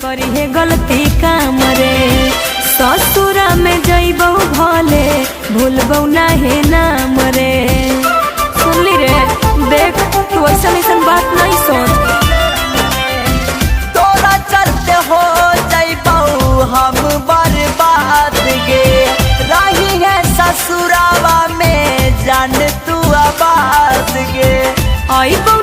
करी है गलती काम रे। ससुरा में जइबौ भले भूलबौ नाहे नाम रे। सुनली रे, देख तू ऐसा ऐसा बात नहीं सोच। तोरा चलते हो जइबौ हम बर्बाद गे। रही है ससुरावा में जान तू आबाद गे। आइबो